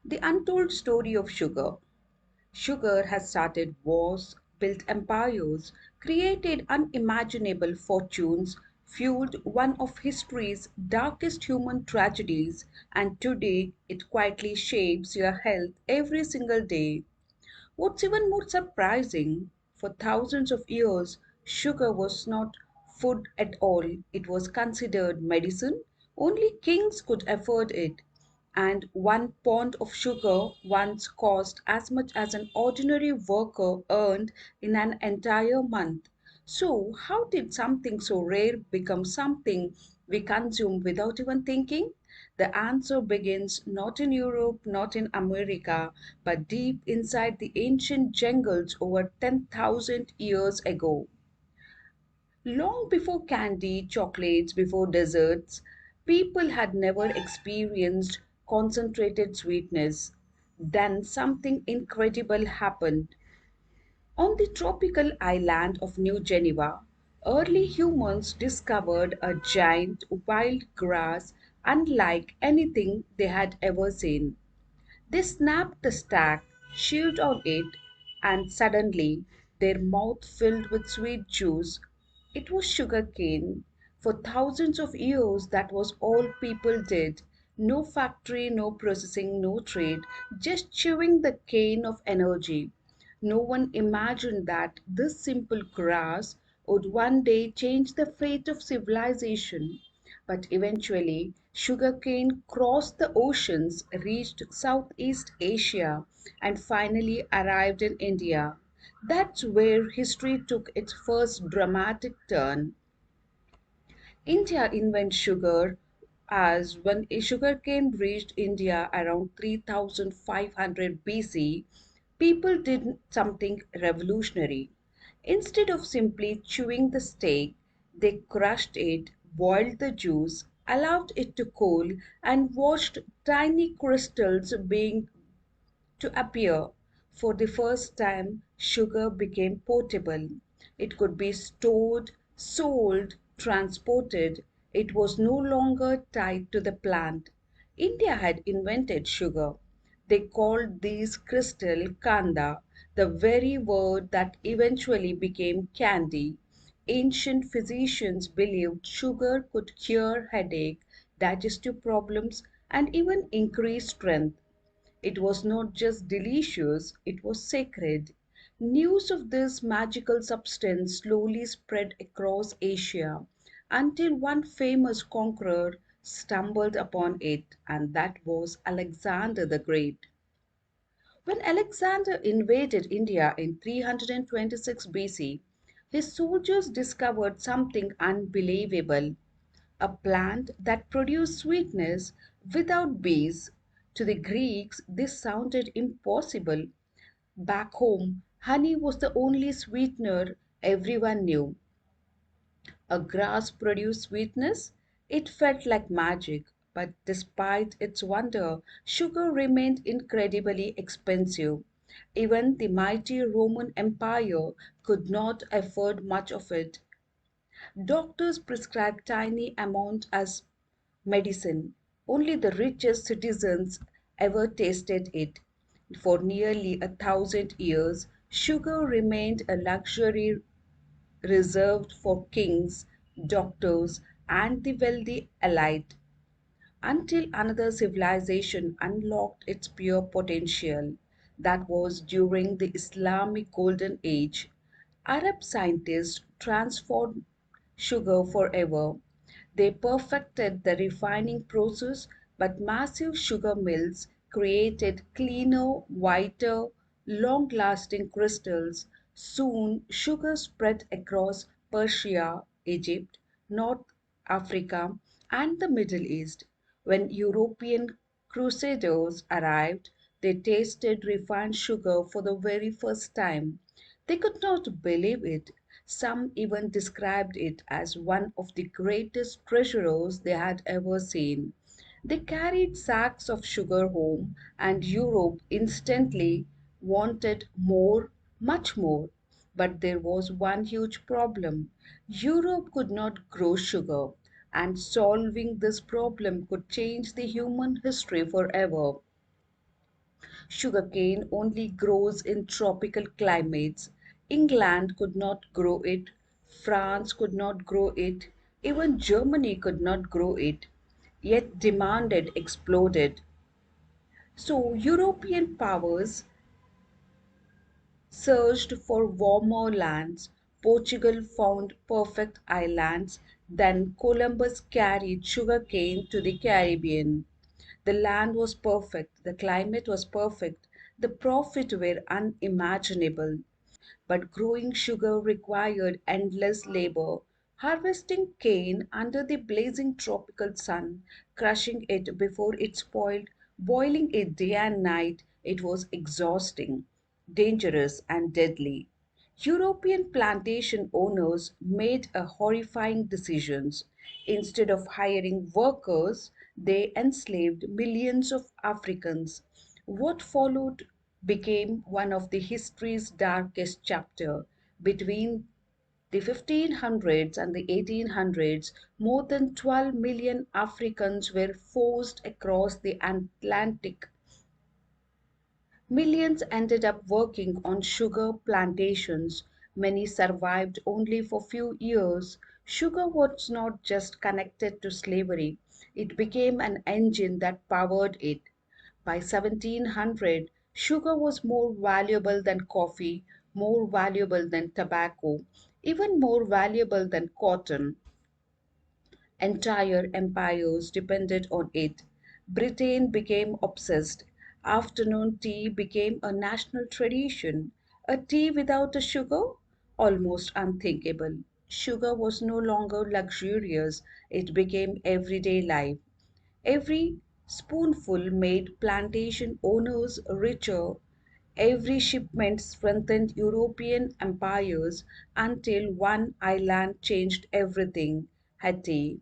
The untold story of sugar. Sugar has started wars, built empires, created unimaginable fortunes, fueled one of history's darkest human tragedies, and today it quietly shapes your health every single day. What's even more surprising, for thousands of years, sugar was not food at all. It was considered medicine. Only kings could afford it. And 1 pound of sugar once cost as much as an ordinary worker earned in an entire month. So, how did something so rare become something we consume without even thinking? The answer begins not in Europe, not in America, but deep inside the ancient jungles over 10,000 years ago. Long before candy, chocolates, before desserts, people had never experienced concentrated sweetness. Then something incredible happened. On the tropical island of New Geneva, early humans discovered a giant wild grass unlike anything they had ever seen. They snapped the stack, chewed on it, and suddenly their mouth filled with sweet juice. It was sugarcane. For thousands of years, that was all people did. No factory, no processing, no trade, just chewing the cane of energy. No one imagined that this simple grass would one day change the fate of civilization. But eventually, sugarcane crossed the oceans, reached Southeast Asia, and finally arrived in India. That's where history took its first dramatic turn. India invented sugar as when a sugarcane reached India around 3500 BC, people did something revolutionary. Instead of simply chewing the steak, they crushed it, boiled the juice, allowed it to cool, and watched tiny crystals being to appear. For the first time, sugar became portable. It could be stored, sold, transported. It was no longer tied to the plant. India had invented sugar. They called these crystal kanda, the very word that eventually became candy. Ancient physicians believed sugar could cure headache, digestive problems, and even increase strength. It was not just delicious, it was sacred. News of this magical substance slowly spread across Asia until one famous conqueror stumbled upon it, and that was Alexander the Great. When Alexander invaded India in 326 BC, his soldiers discovered something unbelievable, a plant that produced sweetness without bees. To the Greeks, this sounded impossible. Back home, honey was the only sweetener everyone knew. A grass produced sweetness? It felt like magic, but despite its wonder, sugar remained incredibly expensive. Even the mighty Roman Empire could not afford much of it. Doctors prescribed tiny amounts as medicine. Only the richest citizens ever tasted it. For nearly 1,000 years, sugar remained a luxury reserved for kings, doctors, and the wealthy elite until another civilization unlocked its pure potential. That was during the Islamic Golden Age. Arab scientists transformed sugar forever. They perfected the refining process, but massive sugar mills created cleaner, whiter, long lasting crystals. Soon, sugar spread across Persia, Egypt, North Africa, and the Middle East. When European crusaders arrived, they tasted refined sugar for the very first time. They could not believe it. Some even described it as one of the greatest treasures they had ever seen. They carried sacks of sugar home, and Europe instantly wanted more, much more. But there was one huge problem. Europe could not grow sugar, and solving this problem could change the human history forever. Sugarcane only grows in tropical climates. England could not grow it, France could not grow it, even Germany could not grow it. Yet demanded exploded. So European powers searched for warmer lands. Portugal found perfect islands. Then Columbus carried sugarcane to the Caribbean. The land was perfect, the climate was perfect, the profit were unimaginable. But growing sugar required endless labor, harvesting cane under the blazing tropical sun, crushing it before it spoiled, boiling it day and night. It was exhausting, dangerous, and deadly. European plantation owners made a horrifying decisions. Instead of hiring workers, they enslaved millions of Africans. What followed became one of the history's darkest chapter. Between the 1500s and the 1800s, more than 12 million Africans were forced across the Atlantic. Millions ended up working on sugar plantations. Many survived only for few years. Sugar was not just connected to slavery, it became an engine that powered it. By 1700, sugar was more valuable than coffee, more valuable than tobacco, even more valuable than cotton. Entire empires depended on it. Britain became obsessed. Afternoon tea became a national tradition. A tea without a sugar? Almost unthinkable. Sugar was no longer luxurious, it became everyday life. Every spoonful made plantation owners richer. Every shipment strengthened European empires until one island changed everything. Haiti.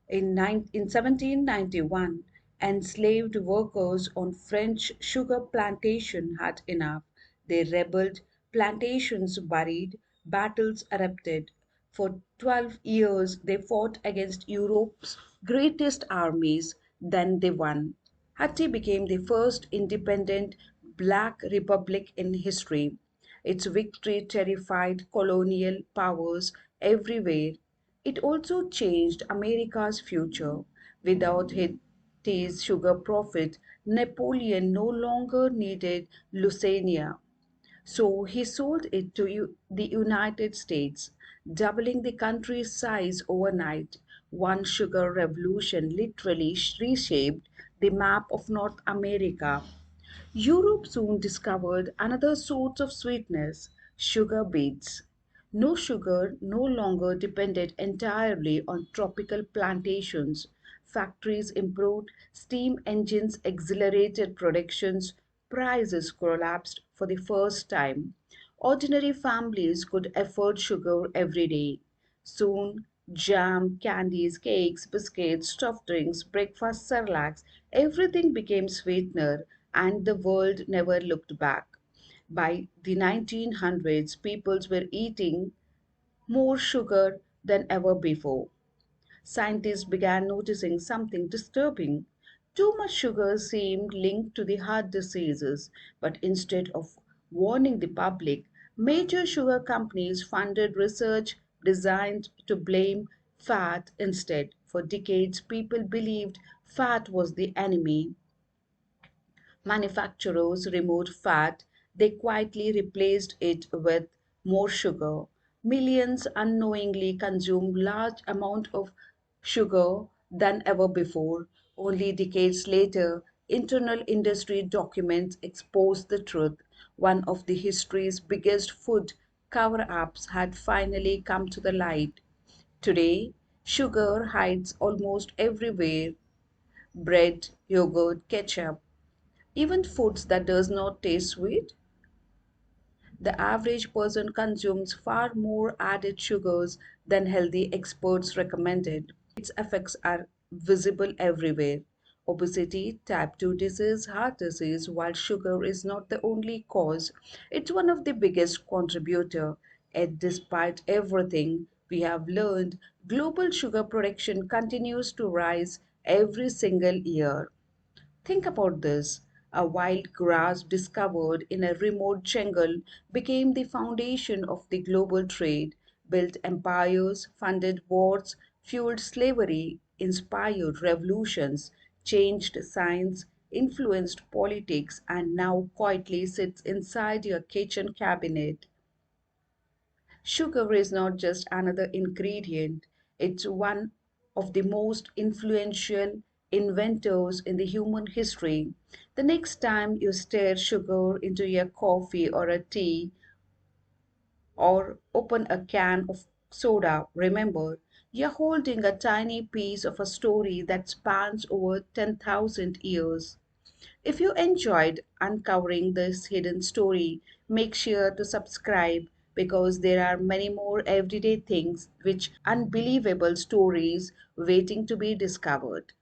In 1791, enslaved workers on French sugar plantation had enough. They rebelled, plantations buried, battles erupted. For 12 years, they fought against Europe's greatest armies, then they won. Haiti became the first independent black republic in history. Its victory terrified colonial powers everywhere. It also changed America's future. Without Haiti's sugar profit, Napoleon no longer needed Louisiana. So he sold it to the United States, doubling the country's size overnight. One sugar revolution literally reshaped the map of North America. Europe soon discovered another source of sweetness, sugar beets. No sugar no longer depended entirely on tropical plantations. Factories improved, steam engines accelerated productions, prices collapsed for the first time. Ordinary families could afford sugar every day. Soon, jam, candies, cakes, biscuits, stuffed drinks, breakfast cerelacs, everything became sweetener, and the world never looked back. By the 1900s, peoples were eating more sugar than ever before. Scientists began noticing something disturbing. Too much sugar seemed linked to the heart diseases, but instead of warning the public, major sugar companies funded research designed to blame fat instead. For decades, people believed fat was the enemy. Manufacturers removed fat, they quietly replaced it with more sugar. Millions unknowingly consumed large amount of sugar than ever before. Only decades later, internal industry documents exposed the truth. One of the history's biggest food cover-ups had finally come to the light. Today, sugar hides almost everywhere: bread, yogurt, ketchup, even foods that does not taste sweet. The average person consumes far more added sugars than healthy experts recommended. Its effects are visible everywhere. Obesity, type 2 disease, heart disease, while sugar is not the only cause, it's one of the biggest contributor. Yet despite everything we have learned, global sugar production continues to rise every single year. Think about this. A wild grass discovered in a remote jungle became the foundation of the global trade, built empires, funded wars, fueled slavery, inspired revolutions, changed science, influenced politics, and now quietly sits inside your kitchen cabinet. Sugar is not just another ingredient, it's one of the most influential inventors in the human history. The next time you stir sugar into your coffee or a tea or open a can of soda, remember you're holding a tiny piece of a story that spans over 10,000 years. If you enjoyed uncovering this hidden story, make sure to subscribe because there are many more everyday things which unbelievable stories waiting to be discovered.